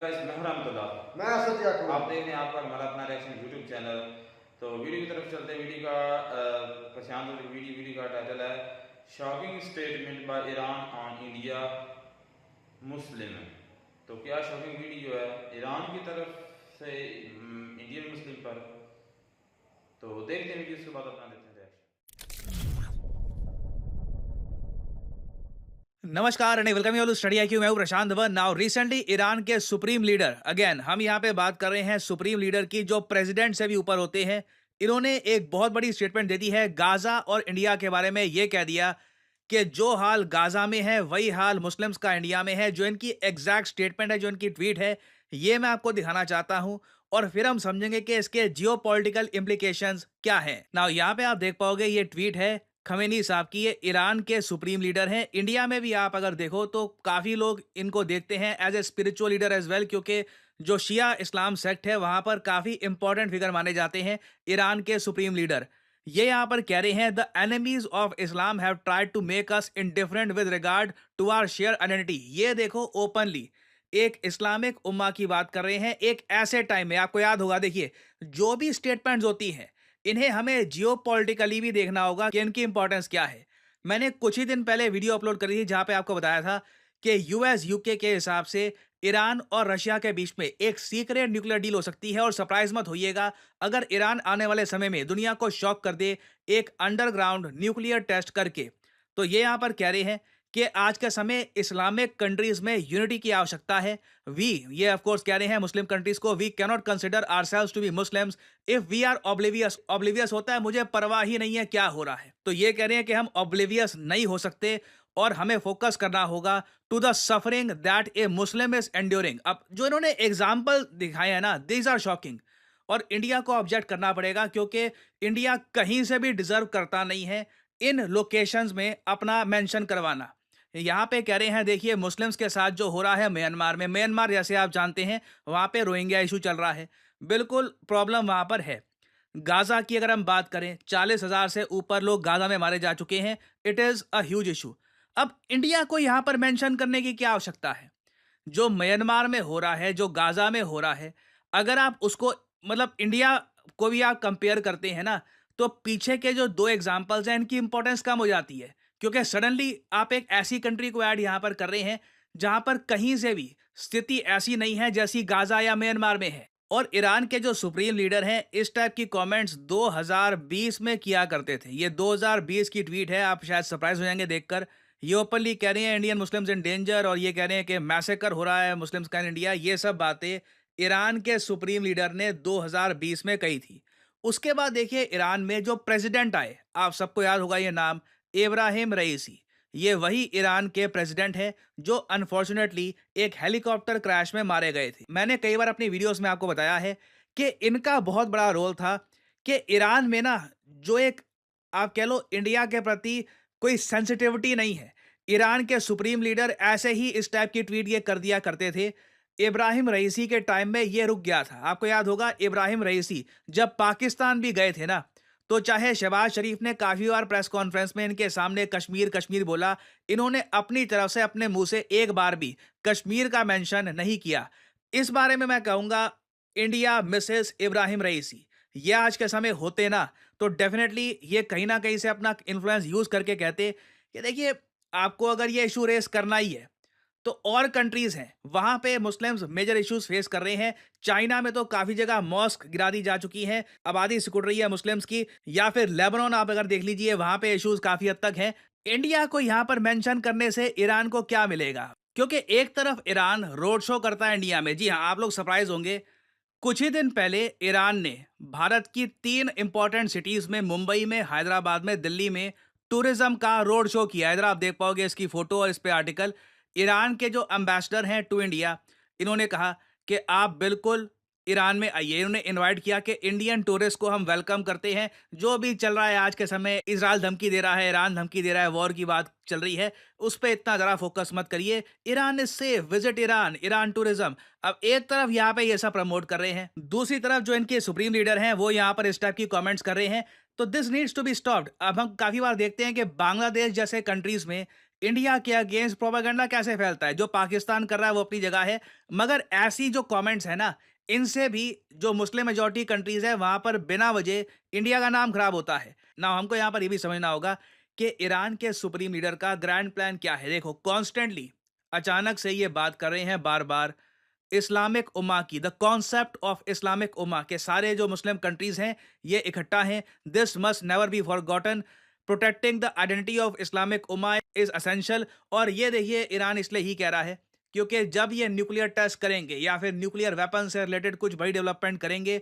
Guys मैं हूं रहमतुल्लाह। मैं असद याकूब। आप देख रहे हैं आपका हमारा अपना रिएक्शन यूट्यूब चैनल। तो वीडियो की तरफ चलते हैं। वीडियो का पहचान वीडियो का टाइटल है shocking statement by Iran on India Muslim. तो क्या शॉकिंग वीडियो है ईरान की तरफ से इंडियन मुस्लिम पर। तो देखते हैं वीडियो, उसके बाद अपना देते हैं रिएक्शन। नमस्कार and welcome you all to study IQ. मैं हूं प्रशांत वन। नाउ रिसेंटली ईरान के सुप्रीम लीडर, अगेन हम यहां पे बात कर रहे हैं सुप्रीम लीडर की, जो प्रेसिडेंट से भी ऊपर होते हैं। इन्होंने एक बहुत बड़ी स्टेटमेंट दे दी है गाजा और इंडिया के बारे में। ये कह दिया कि जो हाल गाजा में है वही हाल मुस्लिम्स का इंडिया में है। जो इनकी एग्जैक्ट स्टेटमेंट है, जो इनकी ट्वीट है, ये मैं आपको दिखाना चाहता हूं और फिर हम समझेंगे कि इसके जियोपॉलिटिकल इम्प्लीकेशंस क्या हैं। नाउ यहाँ पे आप देख पाओगे ये ट्वीट है खमेनी साहब की। ये ईरान के सुप्रीम लीडर हैं। इंडिया में भी आप अगर देखो तो काफ़ी लोग इनको देखते हैं as a spiritual leader as well, क्योंकि जो शिया इस्लाम सेक्ट है वहाँ पर काफ़ी इंपॉर्टेंट फिगर माने जाते हैं ईरान के सुप्रीम लीडर। ये यहाँ पर कह रहे हैं the enemies of Islam have tried to make us indifferent with regard to our share identity. ये देखो ओपनली एक इस्लामिक उम्मा की बात कर रहे हैं एक ऐसे टाइम में। आपको याद होगा, देखिए जो भी स्टेटमेंट्स होती हैं इन्हें हमें जियोपॉलिटिकली भी देखना होगा कि इनकी इंपॉर्टेंस क्या है। मैंने कुछ ही दिन पहले वीडियो अपलोड करी थी जहां पे आपको बताया था कि यूएस यूके के हिसाब से ईरान और रशिया के बीच में एक सीक्रेट न्यूक्लियर डील हो सकती है। और सरप्राइज मत होइएगा अगर ईरान आने वाले समय में दुनिया को शॉक कर दे एक अंडरग्राउंड न्यूक्लियर टेस्ट करके। तो ये यहाँ पर कह रहे हैं कि आज के समय इस्लामिक कंट्रीज में यूनिटी की आवश्यकता है। वी, ये ऑफ कोर्स कह रहे हैं मुस्लिम कंट्रीज को, we can not consider ourselves to be Muslims if we are oblivious. Oblivious होता है मुझे परवाह ही नहीं है क्या हो रहा है। तो ये कह रहे हैं कि हम ऑब्लिवियस नहीं हो सकते और हमें फोकस करना होगा to the suffering that a Muslim is enduring. अब जो इन्होंने एग्जाम्पल दिखाए हैं ना, दीज आर शॉकिंग। और इंडिया को ऑब्जेक्ट करना पड़ेगा क्योंकि इंडिया कहीं से भी डिजर्व करता नहीं है इन लोकेशंस में अपना मेंशन करवाना। यहाँ पे कह रहे हैं देखिए मुस्लिम्स के साथ जो हो रहा है म्यांमार में, म्यांमार जैसे आप जानते हैं वहाँ पे रोहिंग्या इशू चल रहा है, बिल्कुल प्रॉब्लम वहाँ पर है। गाजा की अगर हम बात करें 40,000 से ऊपर लोग गाजा में मारे जा चुके हैं। It is a huge issue. अब इंडिया को यहाँ पर मेंशन करने की क्या आवश्यकता है? जो म्यांमार में हो रहा है, जो गाजा में हो रहा है, अगर आप उसको मतलब इंडिया को भी आप कंपेयर करते हैं ना, तो पीछे के जो दो एग्जाम्पल्स हैं इनकी इंपॉर्टेंस कम हो जाती है। क्योंकि सडनली आप एक ऐसी कंट्री को ऐड यहाँ पर कर रहे हैं जहाँ पर कहीं से भी स्थिति ऐसी नहीं है जैसी गाजा या म्यांमार में है। और ईरान के जो सुप्रीम लीडर हैं इस टाइप की कमेंट्स 2020 में किया करते थे। ये 2020 की ट्वीट है, आप शायद सरप्राइज हो जाएंगे देखकर। ये ओपनली कह रहे हैं इंडियन मुस्लिम्स इन डेंजर, और ये कह रहे हैं कि मैसेकर हो रहा है मुस्लिम्स का इन इंडिया। ये सब बातें ईरान के सुप्रीम लीडर ने 2020 में कही थी। उसके बाद देखिए ईरान में जो प्रेसिडेंट आए, आप सबको याद होगा ये नाम, इब्राहिम रईसी। ये वही ईरान के प्रेसिडेंट हैं जो अनफॉर्चुनेटली एक हेलीकॉप्टर क्रैश में मारे गए थे। मैंने कई बार अपनी वीडियोस में आपको बताया है कि इनका बहुत बड़ा रोल था कि ईरान में ना जो एक, आप कह लो इंडिया के प्रति कोई सेंसिटिविटी नहीं है। ईरान के सुप्रीम लीडर ऐसे ही इस टाइप की ट्वीट ये कर दिया करते थे। इब्राहिम रईसी के टाइम में ये रुक गया था। आपको याद होगा इब्राहिम रईसी जब पाकिस्तान भी गए थे ना, तो चाहे शहबाज शरीफ ने काफ़ी बार प्रेस कॉन्फ्रेंस में इनके सामने कश्मीर कश्मीर बोला, इन्होंने अपनी तरफ से अपने मुंह से एक बार भी कश्मीर का मेंशन नहीं किया। इस बारे में मैं कहूँगा इंडिया मिसेस इब्राहिम रईसी। ये आज के समय होते ना तो डेफिनेटली ये कहीं ना कहीं से अपना इन्फ्लुएंस यूज करके कहते कि देखिए आपको अगर ये इशू रेस करना ही है तो और कंट्रीज हैं वहां पे मुस्लिम्स मेजर इश्यूज फेस कर रहे हैं। चाइना में तो काफी जगह मॉस्क गिरा दी जा चुकी है, आबादी सिकुड़ रही है मुस्लिम्स की। या फिर लेबनान आप अगर देख लीजिए वहां पे इश्यूज काफी हद तक हैं। इंडिया को यहां पर मेंशन करने से ईरान को क्या मिलेगा? क्योंकि एक तरफ ईरान रोड शो करता है इंडिया में। जी हाँ, आप लोग सरप्राइज होंगे, कुछ ही दिन पहले ईरान ने भारत की 3 इंपॉर्टेंट सिटीज में, मुंबई में, हैदराबाद में, दिल्ली में, टूरिज्म का रोड शो किया। इधर आप देख पाओगे इसकी फोटो और इस पे आर्टिकल। ईरान के जो एम्बेसडर हैं टू इंडिया, इन्होंने कहा कि आप बिल्कुल ईरान में आइए। इन्होंने इनवाइट किया कि इंडियन टूरिस्ट को हम वेलकम करते हैं। जो भी चल रहा है आज के समय, इजराइल धमकी दे रहा है, ईरान धमकी दे रहा है, वॉर की बात चल रही है, उस पर इतना ज़रा फोकस मत करिए। Iran is safe, visit Iran, Iran tourism. अब एक तरफ यहाँ पे ये सब प्रमोट कर रहे हैं, दूसरी तरफ जो इनके सुप्रीम लीडर हैं वो यहाँ पर इस टाइप की कमेंट्स कर रहे हैं। तो this needs to be stopped. अब हम काफ़ी बार देखते हैं कि बांग्लादेश जैसे कंट्रीज में इंडिया के अगेंस्ट प्रोपेगेंडा कैसे फैलता है? जो पाकिस्तान कर रहा है वो अपनी जगह है, मगर ऐसी जो कमेंट्स है ना, इनसे भी जो मुस्लिम मेजॉरिटी कंट्रीज है वहां पर बिना वजह इंडिया का नाम खराब होता है ना। हमको यहाँ पर ये भी समझना होगा कि ईरान के सुप्रीम लीडर का ग्रैंड प्लान क्या है। देखो, कॉन्स्टेंटली अचानक से ये बात कर रहे हैं बार बार इस्लामिक उम्मा की, द कॉन्सेप्ट ऑफ इस्लामिक उम्मा के सारे जो मुस्लिम कंट्रीज हैं ये इकट्ठा हैं। This must never be forgotten, protecting the identity of Islamic Umma is essential. और ये देखिए, ईरान इसलिए ही कह रहा है क्योंकि जब ये न्यूक्लियर टेस्ट करेंगे या फिर न्यूक्लियर वेपन से रिलेटेड कुछ बड़ी डेवलपमेंट करेंगे,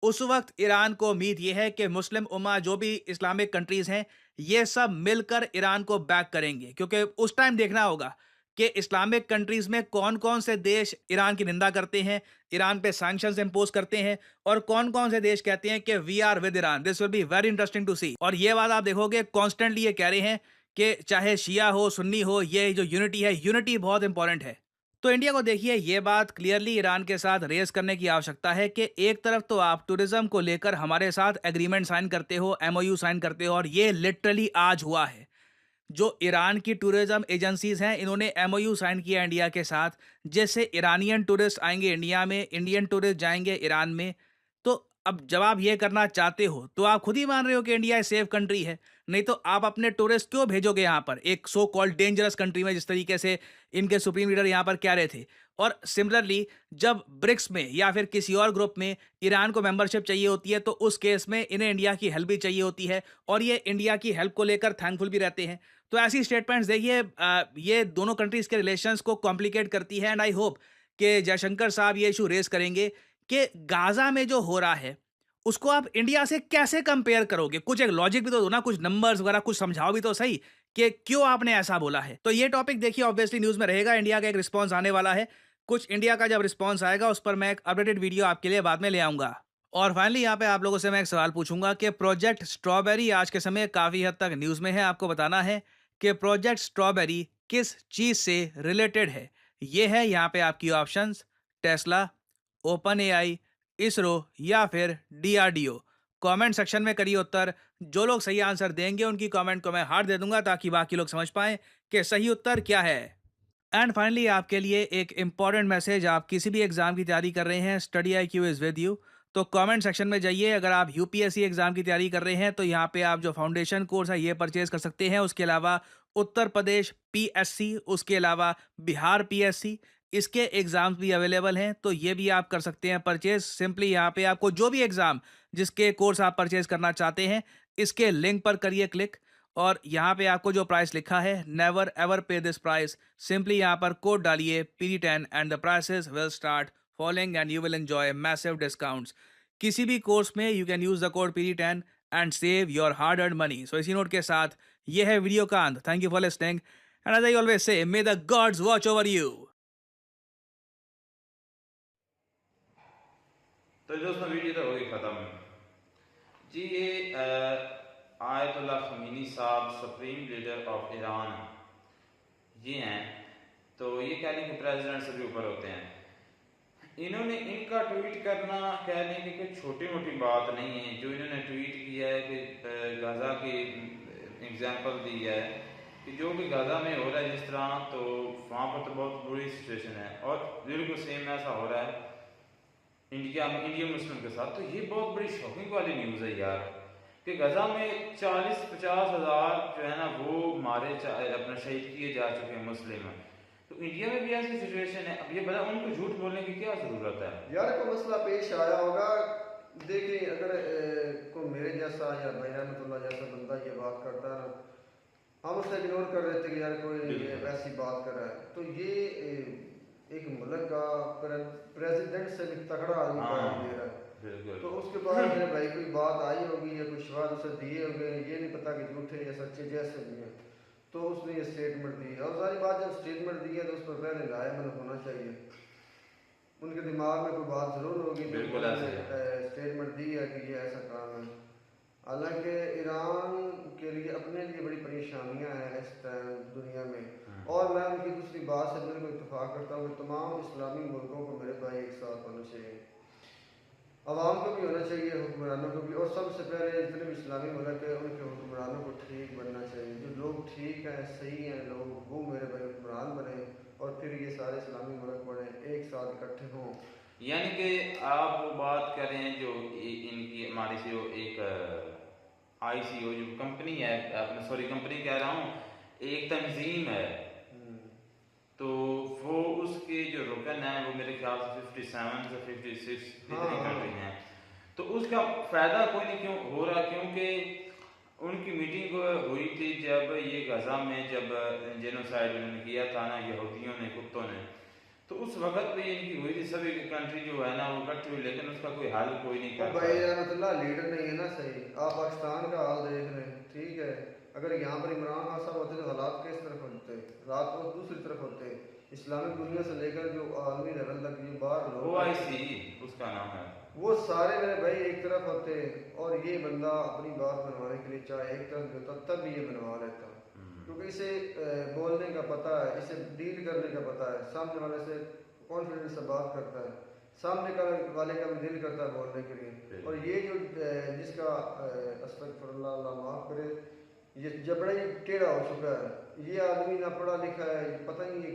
उस वक्त ईरान को उम्मीद ये है कि मुस्लिम उम्मा जो भी इस्लामिक कंट्रीज हैं ये सब मिलकर ईरान को बैक करेंगे। क्योंकि उस टाइम देखना होगा कि इस्लामिक कंट्रीज में कौन कौन से देश ईरान की निंदा करते हैं, ईरान पे सैंक्शंस इंपोज करते हैं, और कौन कौन से देश कहते हैं कि we are with Iran. This will be very interesting to see. और ये बात आप देखोगे कॉन्स्टेंटली ये कह रहे हैं कि चाहे शिया हो सुन्नी हो, ये जो यूनिटी है, यूनिटी बहुत इंपॉर्टेंट है। तो इंडिया को देखिए ये बात क्लियरली ईरान के साथ रेज करने की आवश्यकता है कि एक तरफ तो आप टूरिज्म को लेकर हमारे साथ एग्रीमेंट साइन करते हो, एमओयू साइन करते हो, और ये लिटरली आज हुआ है। जो ईरान की टूरिज्म एजेंसीज हैं इन्होंने एमओयू साइन किया इंडिया के साथ। जैसे ईरानियन टूरिस्ट आएंगे इंडिया में, इंडियन टूरिस्ट जाएंगे ईरान में। तो अब जब आप ये करना चाहते हो तो आप खुद ही मान रहे हो कि इंडिया सेफ कंट्री है, नहीं तो आप अपने टूरिस्ट क्यों भेजोगे यहाँ पर एक सो कॉल्ड डेंजरस कंट्री में, जिस तरीके से इनके सुप्रीम लीडर यहाँ पर कह रहे थे। और सिमिलरली जब ब्रिक्स में या फिर किसी और ग्रुप में ईरान को मेंबरशिप चाहिए होती है तो उस केस में इन्हें इंडिया की हेल्प भी चाहिए होती है, और ये इंडिया की हेल्प को लेकर थैंकफुल भी रहते हैं। तो ऐसी स्टेटमेंट्स देखिए ये दोनों कंट्रीज के रिलेशंस को कॉम्प्लिकेट करती है। एंड आई होप कि जयशंकर साहब ये इशू रेज करेंगे कि गाजा में जो हो रहा है उसको आप इंडिया से कैसे कंपेयर करोगे। कुछ एक लॉजिक भी तो दो ना, कुछ नंबर्स वगैरह कुछ समझाओ भी तो सही कि क्यों आपने ऐसा बोला है। तो ये टॉपिक देखिए ऑब्वियसली न्यूज में रहेगा, इंडिया का एक रिस्पॉन्स आने वाला है। कुछ इंडिया का जब रिस्पॉन्स आएगा उस पर मैं एक अपडेटेड वीडियो आपके लिए बाद में ले आऊंगा। और फाइनली यहाँ पे आप लोगों से मैं एक सवाल पूछूंगा कि प्रोजेक्ट स्ट्रॉबेरी आज के समय काफी हद तक न्यूज में है। आपको बताना है कि प्रोजेक्ट स्ट्रॉबेरी किस चीज से रिलेटेड है। ये है यहाँ पे आपकी options: Tesla, open AI, ISRO या फिर डीआरडीओ। कमेंट सेक्शन में करिए उत्तर। जो लोग सही आंसर देंगे उनकी कमेंट को मैं हार्ट दे दूंगा ताकि बाकी लोग समझ पाएं कि सही उत्तर क्या है। एंड फाइनली आपके लिए एक इंपॉर्टेंट मैसेज, आप किसी भी एग्जाम की तैयारी कर रहे हैं, study IQ is with you. तो कमेंट सेक्शन में जाइए। अगर आप यूपीएससी एग्जाम की तैयारी कर रहे हैं तो यहाँ पे आप जो फाउंडेशन कोर्स है ये परचेज कर सकते हैं। उसके अलावा उत्तर प्रदेश PSC, उसके अलावा बिहार PSC, इसके एग्जाम्स भी अवेलेबल हैं, तो ये भी आप कर सकते हैं परचेज। सिंपली यहाँ पे आपको जो भी एग्जाम जिसके कोर्स आप परचेज करना चाहते हैं इसके लिंक पर करिए क्लिक, और यहाँ पे आपको जो प्राइस लिखा है never ever pay this price, simply यहाँ पर कोड डालिए PD10 and the prices will start following and you will enjoy massive discounts. किसी भी कोर्स में you can use the code PD10 and save your hard earned money. So इसी note के साथ ये है वीडियो का अंत। Thank you for listening and as I always say, may the gods watch over you. तो दोस्तों वीडियो तो होगी ख़त्म जी। ये आयतुल्लाह ख़मीनी साहब सुप्रीम लीडर ऑफ ईरान ये हैं, तो ये कह लें कि प्रेसिडेंट से भी ऊपर होते हैं। इन्होंने इनका ट्वीट करना कह लें कि कोई छोटी मोटी बात नहीं है। जो इन्होंने ट्वीट किया है कि गाज़ा की एग्जांपल दी है कि जो भी गाज़ा में हो रहा है जिस तरह, तो वहाँ पर तो बहुत बुरी सिचुएशन है, और बिल्कुल सेम ऐसा हो रहा है इंडिया में, इंडियन मुस्लिम के साथ। तो ये बहुत बड़ी शॉकिंग वाली न्यूज़ है यार कि गजा में 40-50 हज़ार जो है ना वो मारे अपना शहीद किए जा चुके हैं मुस्लिम। तो इंडिया में भी ऐसी सिचुएशन है। अब ये बता उनको झूठ बोलने की क्या ज़रूरत है यार। को मसला पेश आया होगा, देखिए अगर को मेरे जैसा या भाई रहमतुल्लाह जैसा बंदा ये बात करता है ना, हम उसे इग्नोर कर देते कि यार कोई वैसी बात कर रहा है। तो ये एक मुल्क का प्रेसिडेंट से भी तगड़ा आदमी करार दे रहा है। तो उसके बाद मेरे भाई कोई बात आई होगी या कुछ शवाद उसे दिए होंगे, ये नहीं पता कि झूठे या सच्चे जैसे भी हैं। तो उसने ये स्टेटमेंट दी, और सारी बात जब स्टेटमेंट दी है तो उस पर पहले लायमन होना चाहिए। उनके दिमाग में कोई बात जरूर होगी तो स्टेटमेंट दी है कि ये ऐसा काम है। हालांकि ईरान के लिए अपने लिए बड़ी परेशानियां हैं इस टाइम दुनिया में, और मैं उनकी दूसरी बात से बिल्कुल इत्तेफाक करता हूँ कि तमाम इस्लामी मुल्कों को मेरे भाई एक साथ होना चाहिए। आवाम को भी होना चाहिए, हुक्मरानों को भी, और सबसे पहले जितने भी इस्लामी मुल्क है उनके हुक्मरानों को ठीक बनना चाहिए। जो लोग ठीक हैं, सही हैं लोग, वो मेरे भाई हुक्मरान बने और फिर ये सारे इस्लामी मुल्क बने, एक साथ इकट्ठे हों। यानी कि आप वो बात कर रहे हैं जो इनकी हमारी से एक ICO जो कंपनी है, अपने सॉरी कंपनी कह रहा हूँ, एक तंजीम है, तो वो उसके जो रुकन है वो मेरे ख्याल से 57 से 56 इतनी कंट्री हैं। तो उसका फ़ायदा कोई नहीं क्यों हो रहा, क्योंकि उनकी मीटिंग हुई थी जब ये गज़ा में जब जेनोसाइड उन्होंने किया था ना यहूदियों ने, कुत्तों ने, तो उस वक्त भी इनकी हुई थी, सभी कंट्री जो है ना वो इकट्ठी हुई, लेकिन उसका कोई हल कोई नहीं कर भाई रहमतुल्लाह लीडर नहीं है ना सही। आप पाकिस्तान का हाल देख रहे हैं, ठीक है, अगर यहाँ पर इमरान खान साहब होते तो हालात किस तरफ होते, रात को दूसरी तरफ होते। इस्लामिक दुनिया से लेकर जो आलमी लेवल तक जो बाहर लोग OIC उसका नाम है, वो सारे मेरे भाई एक तरफ होते, और ये बंदा अपनी बात मनवाने के लिए चाहे एक तरफ होता तब भी ये मनवा लेता, क्योंकि इसे बोलने का पता है, इसे डील करने का पता है, सामने वाले से कॉन्फिडेंस से बात करता है, सामने का वाले का भी दिल करता है बोलने के लिए। और ये जो जिसका अस्तगफुरुल्लाह, अल्लाह माफ़ करे, ये जबड़ा ही टेढ़ा हो चुका है, ये आदमी ना पढ़ा लिखा है, ये पता नहीं,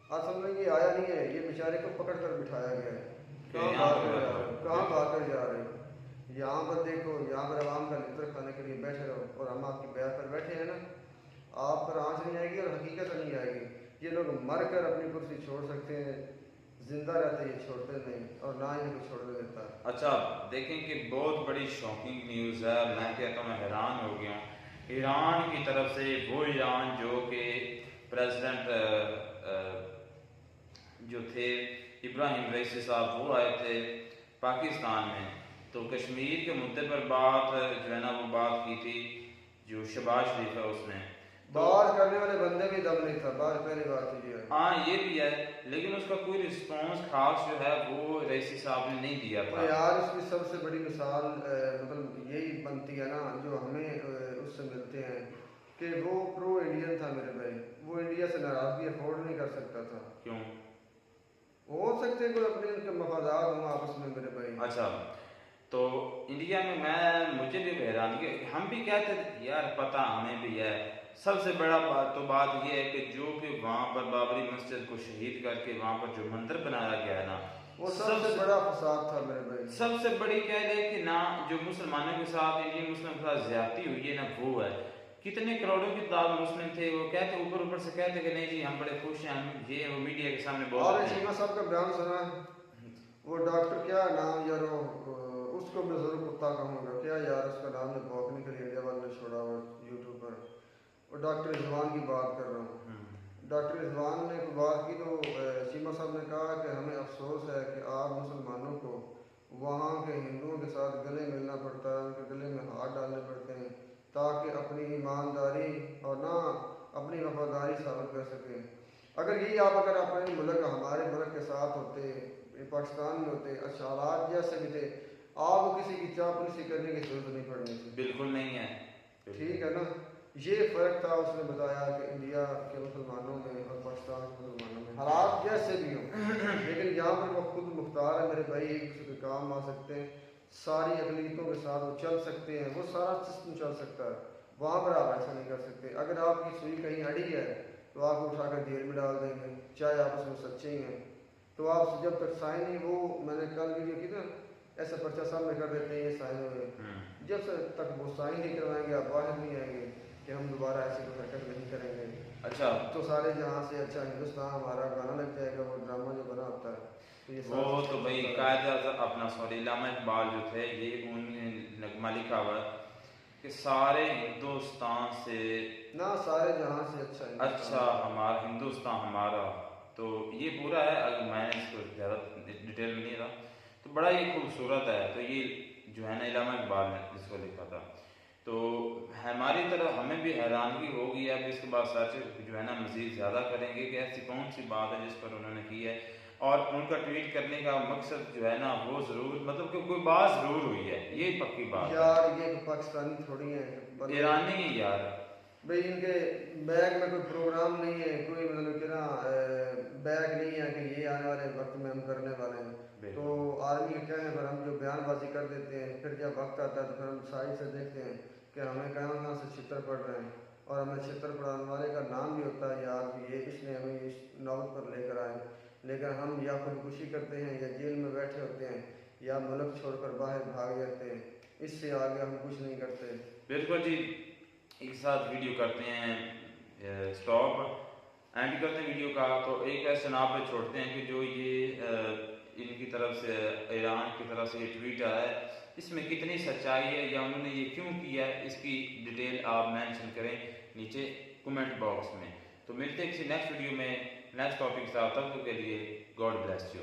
असल में ये आया नहीं है, ये बेचारे को पकड़ कर बिठाया गया है। कहाँ भाग कर जा रहे हो, यहाँ पर देखो, यहाँ पर आवाम का लित्र खाने के लिए बैठे रहो, और हम आपकी ब्याह पर बैठे हैं ना, आप पर आँच नहीं आएगी और हकीकत नहीं आएगी। ये लोग मर कर अपनी कुर्सी छोड़ सकते हैं, जिंदा रहते ये छोड़ते नहीं, और ना इनको छोड़ने देता। अच्छा देखें कि बहुत बड़ी शॉकिंग न्यूज़ है, मैं कहता हूँ मैं हैरान हो गया हूँ। ईरान की तरफ से, वो ईरान जो कि प्रेसिडेंट जो थे इब्राहिम रईसी साहब, वो आए थे पाकिस्तान में, तो कश्मीर के मुद्दे पर बात जो है ना वो बात की थी, जो शहबाज शरीफ है उसने, बात करने वाले बंदे भी दम नहीं था, बात पहली बात तो ये है। हाँ ये भी है, लेकिन उसका कोई रिस्पॉन्स खास जो है वो रईसी साहब ने नहीं दिया था। यार इसकी सबसे बड़ी मिसाल मतलब यही बनती है ना, जो हमें उससे मिलते हैं, कि वो प्रो इंडियन था मेरे भाई, वो इंडिया से नाराजगी अफोर्ड नहीं कर सकता था। क्यों? हो सकते कोई अपने उनके मफादात हों आपस में मेरे भाई। अच्छा, तो इंडिया में मुझे भी हैरानी, हम भी कहते थे यार पता हमें भी है, सबसे बड़ा बात ये है कि जो कि वहाँ पर बाबरी मस्जिद को शहीद करके वहाँ पर जो मंदिर बनाया गया है ना, वो सबसे बड़ा फसाद था मेरे भाई। सबसे बड़ी कह ले कि ना जो मुसलमानों के साथ, इंडियन मुस्लिम के साथ ज्यादती हुई है ना, वो है। कितने करोड़ों की तादाद मुस्लिम थे, वो कहते ऊपर से कहते कि नहीं जी हम बड़े खुश हैं, हम ये वो मीडिया के सामने बोल और रहे हैं। चीमा साहब का बयान सुना, वो डॉक्टर क्या नाम यार, उसको मैं जरूर कुत्ता कहूँगा, क्या यार उसका नाम ने भौंकने के लिए इंडिया वाले ने छोड़ा हुआ यूट्यूब पर, वो डॉक्टर रिजवान की बात कर रहा हूँ। डॉक्टर रिजवान ने कोई बात की तो चीमा साहब ने कहा कि हमें अफसोस है कि आप मुसलमानों को वहाँ के हिंदुओं के साथ गले मिलना पड़ता है, उनके गले में हाथ डालने पड़ते हैं, ताकि अपनी ईमानदारी और ना अपनी वफादारी साबित कर सकें। अगर यही आप अगर अपने मुल्क हमारे मुल्क के साथ होते, पाकिस्तान में होते, अच्छा हालात जैसे भी थे, आपको किसी की चापलूसी करने की जरूरत नहीं पड़नी थी। बिल्कुल नहीं है, ठीक है ना, ये फ़र्क था। उसने बताया कि इंडिया के मुसलमानों में और पाकिस्तान के मुसलमानों में हालात जैसे भी हों, लेकिन यहाँ पर वो खुद मुख्तार है मेरे भाई, एक दूसरे के काम आ सकते हैं, सारी अकलीतों के साथ वो चल सकते हैं, वो सारा सिस्टम चल सकता है। वहाँ पर आप ऐसा नहीं कर सकते। अगर आपकी सुई कहीं अड़ी है तो आपको उठाकर जेल में डाल देंगे, चाहे आप उसमें सच्चे ही हैं। तो आप जब तक साइन नहीं, वो मैंने कल वीडियो की ना, ऐसा पर्चा सामने कर देते हैं ये साइन हुए, जब तक वो साइन नहीं करवाएंगे आप बाहर नहीं आएंगे कि हम दोबारा ऐसे कोई हरकत नहीं करेंगे। अच्छा, तो सारे जहाँ से अच्छा हिंदुस्तान हमारा गाना लग जाएगा, वो ड्रामा जो बना होता है। तो ये वो तो भाई कायदा अपना सॉरी इल्लामा इकबाल जो थे, ये उन्होंने नगमा लिखा हुआ कि सारे हिंदुस्तान से ना सारे जहाँ से अच्छा हमारा हिंदुस्तान हमारा, तो ये पूरा है। अगर मैंने इसको ज़्यादा डिटेल में नहीं था, तो बड़ा ही खूबसूरत है। तो ये जो है ना इल्लामा इकबाल ने इसको लिखा था, तो हमारी तरफ हमें भी हैरानगी होगी। अब इसके बाद सर्च जो है ना मज़ीद ज़्यादा करेंगे कि ऐसी कौन सी बात है जिस पर उन्होंने की है, और उनका ट्वीट करने का मकसद जो है ना वो ज़रूर, मतलब कि कोई बात ज़रूर हुई है, ये पक्की बात यार। ये पाकिस्तानी थोड़ी है, ईरानी है यार भाई, इनके बैग में कोई प्रोग्राम नहीं है, कोई मतलब कि ना बैग नहीं है कि ये आने वाले वक्त में हम करने वाले हैं। बिल्कुल। तो आर्मी के कहने पर हम जो बयानबाजी कर देते हैं, फिर जब वक्त आता है तो फिर हम साइड से देखते हैं कि हमें कहाँ कहाँ से छितर पड़ रहे हैं, और हमें छितर पड़ाने वाले का नाम भी होता है यार कि ये इसने हमें इस नौबत पर लेकर आए। लेकिन हम या खुदकुशी करते हैं या जेल में बैठे होते हैं या मुल्क छोड़कर बाहर भाग जाते हैं, इससे आगे हम कुछ नहीं करते। बिल्कुल जी, एक साथ वीडियो करते हैं स्टॉप एंड करते हैं वीडियो का, तो एक ऐसे नाम पे छोड़ते हैं कि जो ये इनकी तरफ से ईरान की तरफ से ये ट्वीट आया है, इसमें कितनी सच्चाई है या उन्होंने ये क्यों किया है, इसकी डिटेल आप मेंशन करें नीचे कमेंट बॉक्स में। तो मिलते हैं किसी नेक्स्ट वीडियो में नेक्स्ट टॉपिक के साथ, तब तक के लिए गॉड ब्लेस यू।